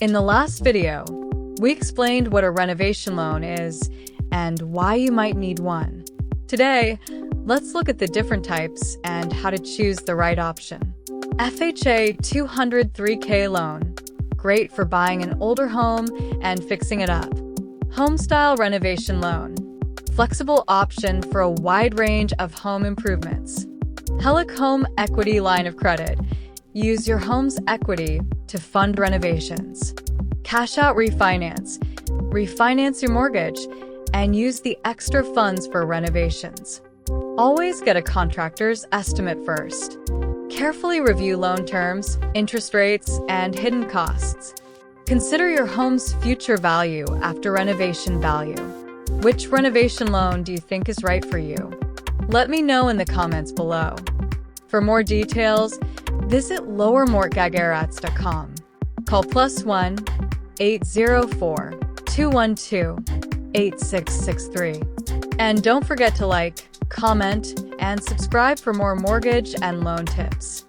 In the last video, we explained what a renovation loan is and why you might need one. Today, let's look at the different types and how to choose the right option. FHA 203K loan, great for buying an older home and fixing it up. Home-style renovation loan, flexible option for a wide range of home improvements. HELOC home equity line of credit, use your home's equity to fund renovations. Cash out refinance, refinance your mortgage and use the extra funds for renovations. Always get a contractor's estimate first. Carefully review loan terms, interest rates, and hidden costs. Consider your home's future value after renovation value. Which renovation loan do you think is right for you? Let me know in the comments below. For more details, visit lowermortgagearats.com. Call +1 804 212 8663. And don't forget to like, comment, and subscribe for more mortgage and loan tips.